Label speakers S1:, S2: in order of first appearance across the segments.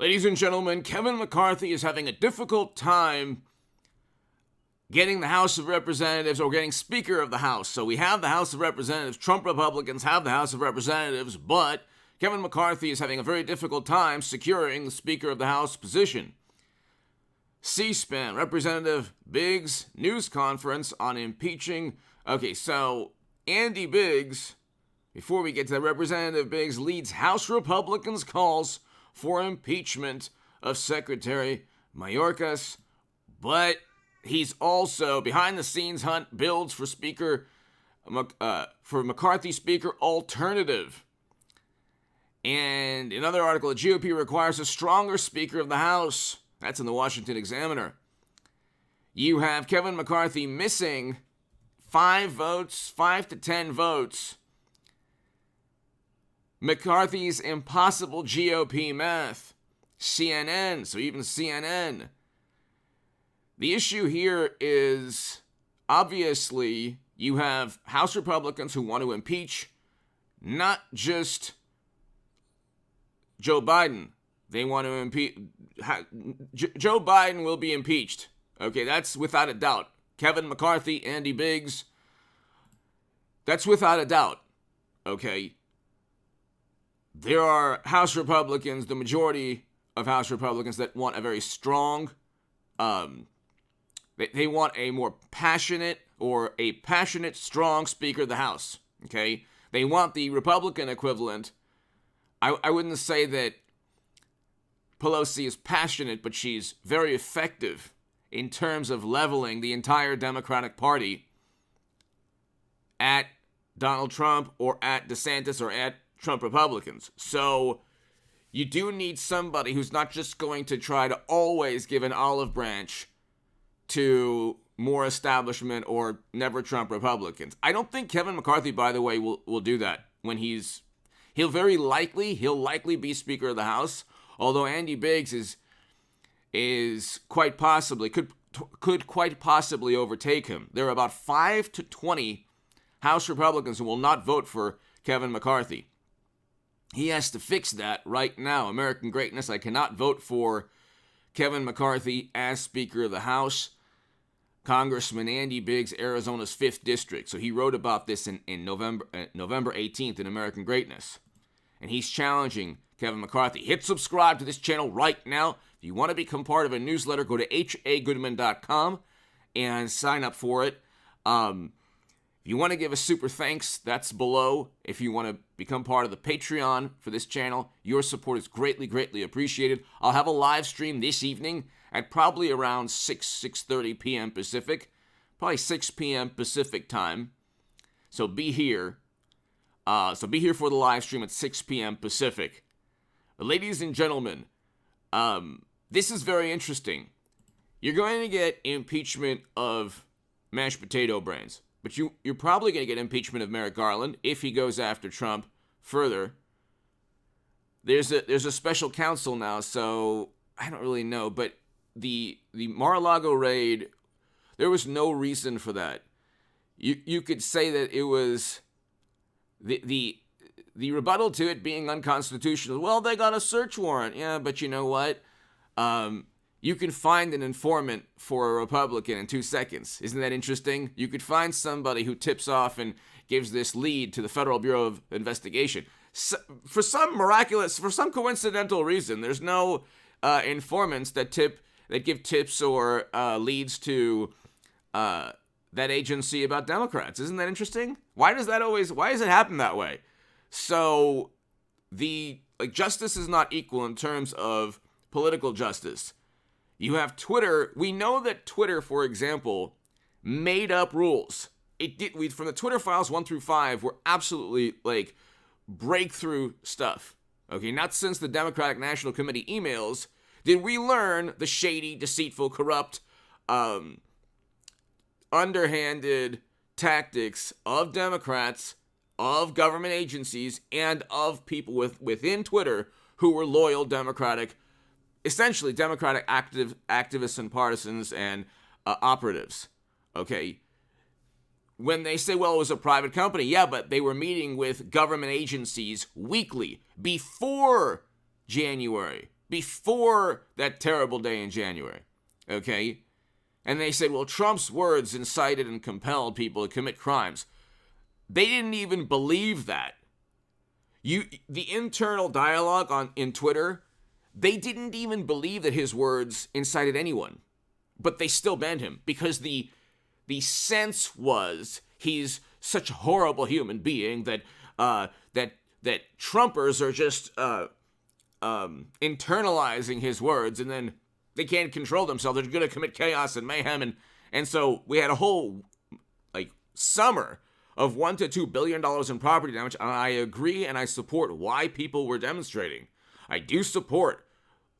S1: Ladies and gentlemen, Kevin McCarthy is having a difficult time getting the House of Representatives or getting Speaker of the House. So we have the House of Representatives. Trump Republicans have the House of Representatives, but Kevin McCarthy is having a very difficult time securing the Speaker of the House position. C-SPAN, Representative Biggs news conference on impeaching. Okay, so Andy Biggs, before we get to that, Representative Biggs leads House Republicans' calls for impeachment of Secretary Mayorkas, but he's also behind the scenes hunt builds for McCarthy Speaker alternative. And another article, the GOP requires a stronger Speaker of the House. That's in the Washington Examiner. You have Kevin McCarthy missing 5 to 10 votes. McCarthy's impossible GOP math. CNN, so even CNN. The issue here is, obviously, you have House Republicans who want to impeach not just Joe Biden. They want to impeach. Joe Biden will be impeached. Okay, that's without a doubt. Kevin McCarthy, Andy Biggs. That's without a doubt. Okay. There are House Republicans, the majority of House Republicans, that want a very strong, they want a more passionate strong Speaker of the House. Okay. They want the Republican equivalent. I wouldn't say that Pelosi is passionate, but she's very effective in terms of leveling the entire Democratic Party at Donald Trump or at DeSantis or at Trump Republicans. So you do need somebody who's not just going to try to always give an olive branch to more establishment or never Trump Republicans. I don't think Kevin McCarthy, by the way, will do that when he'll likely be Speaker of the House. Although Andy Biggs is quite possibly could quite possibly overtake him. There are about 5 to 20 House Republicans who will not vote for Kevin McCarthy. He has to fix that right now. American greatness. I cannot vote for Kevin McCarthy as Speaker of the House. Congressman Andy Biggs, Arizona's 5th District. So he wrote about this in November 18th in American Greatness. And he's challenging Kevin McCarthy. Hit subscribe to this channel right now. If you want to become part of a newsletter, go to hagoodman.com and sign up for it. If you want to give a super thanks, that's below. If you want to become part of the Patreon for this channel, your support is greatly, greatly appreciated. I'll have a live stream this evening at probably around 6:30 p.m. Pacific, probably 6 p.m. Pacific time. So be here. Be here for the live stream at 6 p.m. Pacific. But ladies and gentlemen, this is very interesting. You're going to get impeachment of mashed potato brains, but you're probably going to get impeachment of Merrick Garland if he goes after Trump further. There's a special counsel now, so I don't really know, but the Mar-a-Lago raid, there was no reason for that. You could say that it was the rebuttal to it being unconstitutional. Well, they got a search warrant. Yeah, but you know what? You can find an informant for a Republican in 2 seconds. Isn't that interesting? You could find somebody who tips off and gives this lead to the Federal Bureau of Investigation. So, for some coincidental reason, there's no informants that give tips or leads to that agency about Democrats. Isn't that interesting? Why does it happen that way? So justice is not equal in terms of political justice. You have Twitter. We know that Twitter, for example, made up rules. From the Twitter files 1 through 5 were absolutely breakthrough stuff. Okay, not since the Democratic National Committee emails did we learn the shady, deceitful, corrupt, underhanded tactics of Democrats, of government agencies, and of people within Twitter who were loyal essentially Democratic activists and partisans and operatives. Okay. When they say, well, it was a private company, yeah, but they were meeting with government agencies weekly before January. before that terrible day in January, okay? And they said, well, Trump's words incited and compelled people to commit crimes. They didn't even believe that. The internal dialogue in Twitter, they didn't even believe that his words incited anyone. But they still banned him because the sense was he's such a horrible human being that Trumpers are just internalizing his words, and then they can't control themselves. They're going to commit chaos and mayhem, and so we had a whole summer of $1 to $2 billion in property damage. And I agree and I support why people were demonstrating. I do support,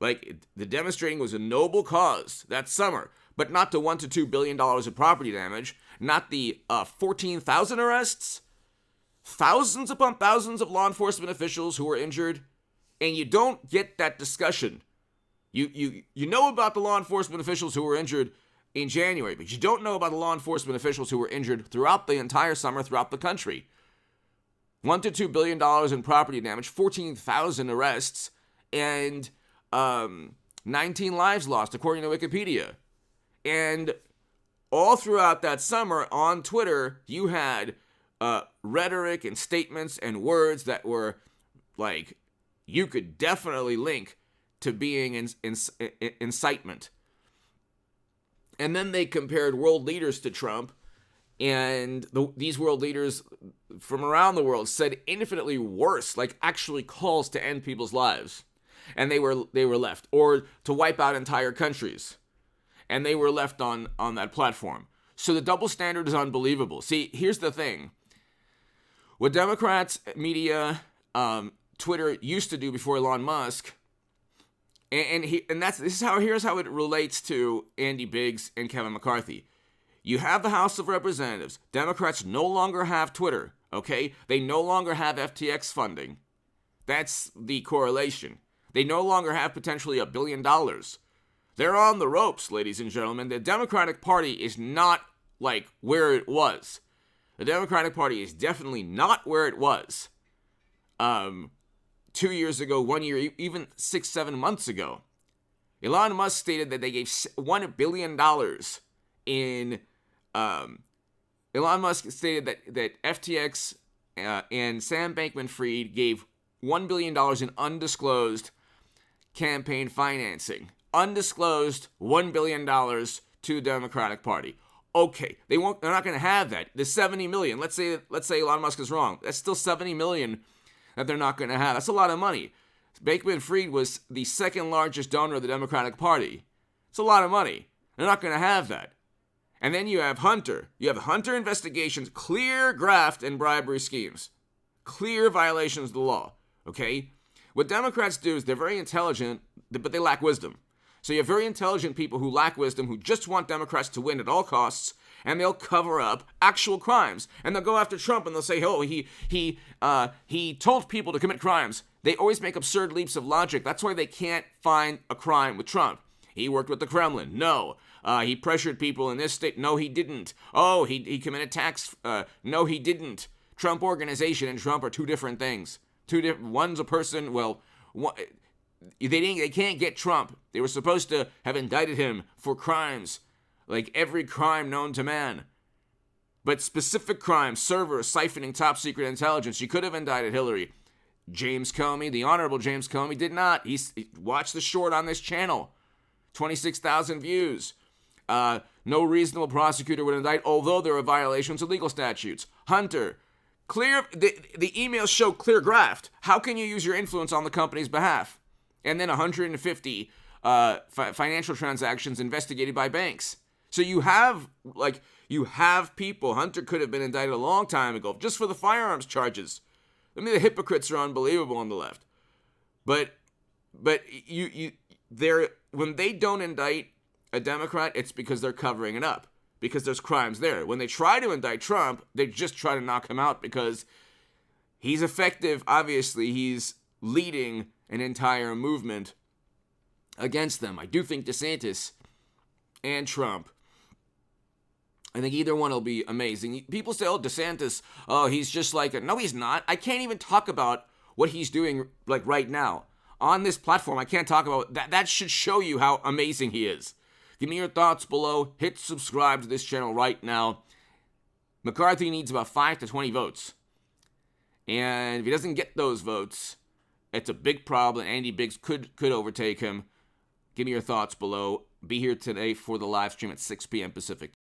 S1: the demonstrating was a noble cause that summer, but not the $1 to $2 billion in property damage, not the 14,000 arrests, thousands upon thousands of law enforcement officials who were injured, and you don't get that discussion. You know about the law enforcement officials who were injured in January, but you don't know about the law enforcement officials who were injured throughout the entire summer throughout the country. $1 to $2 billion in property damage, 14,000 arrests, and 19 lives lost, according to Wikipedia. And all throughout that summer on Twitter, you had rhetoric and statements and words that were you could definitely link to being incitement. And then they compared world leaders to Trump, and these world leaders from around the world said infinitely worse, actually calls to end people's lives. And they were left, or to wipe out entire countries. And they were left on that platform. So the double standard is unbelievable. See, here's the thing. What Democrats, media, Twitter used to do before Elon Musk, here's how it relates to Andy Biggs and Kevin McCarthy. You have the House of Representatives. Democrats no longer have Twitter, okay? They no longer have FTX funding. That's the correlation. They no longer have potentially $1 billion. They're on the ropes, ladies and gentlemen. The Democratic Party is not where it was. The Democratic Party is definitely not where it was 2 years ago, 1 year, even 6-7 months ago. Elon Musk stated that they gave $1 billion in... Elon Musk stated that FTX and Sam Bankman-Fried gave $1 billion in undisclosed campaign financing. Undisclosed $1 billion to the Democratic Party. Okay, they're not going to have that. The $70 million. Let's say Elon Musk is wrong. That's still $70 million that they're not going to have. That's a lot of money. Bankman-Fried was the second largest donor of the Democratic Party. It's a lot of money. They're not going to have that. And then you have Hunter. You have Hunter investigations, clear graft and bribery schemes. Clear violations of the law. Okay? What Democrats do is they're very intelligent, but they lack wisdom. So you have very intelligent people who lack wisdom, who just want Democrats to win at all costs, and they'll cover up actual crimes. And they'll go after Trump and they'll say, oh, he told people to commit crimes. They always make absurd leaps of logic. That's why they can't find a crime with Trump. He worked with the Kremlin. No. He pressured people in this state. No, he didn't. Oh, he committed tax. No, he didn't. Trump Organization and Trump are two different things. One's a person, they can't get Trump. They were supposed to have indicted him for crimes, like every crime known to man. But specific crimes, servers, siphoning top secret intelligence, you could have indicted Hillary. James Comey, the Honorable James Comey, did not. He watched the short on this channel. 26,000 views. No reasonable prosecutor would indict, although there are violations of legal statutes. Hunter, the emails show clear graft. How can you use your influence on the company's behalf? And then 150 financial transactions investigated by banks. So you have people. Hunter could have been indicted a long time ago just for the firearms charges. I mean, the hypocrites are unbelievable on the left. But when they don't indict a Democrat, it's because they're covering it up, because there's crimes there. When they try to indict Trump, they just try to knock him out because he's effective. Obviously, he's leading an entire movement against them. I do think DeSantis and Trump, I think either one will be amazing. People say, oh, DeSantis, oh, he's just no, he's not. I can't even talk about what he's doing right now. on this platform. I can't talk about that. That should show you how amazing he is. Give me your thoughts below. Hit subscribe to this channel right now. McCarthy needs about 5 to 20 votes. And if he doesn't get those votes, it's a big problem. Andy Biggs could overtake him. Give me your thoughts below. Be here today for the live stream at 6 p.m. Pacific.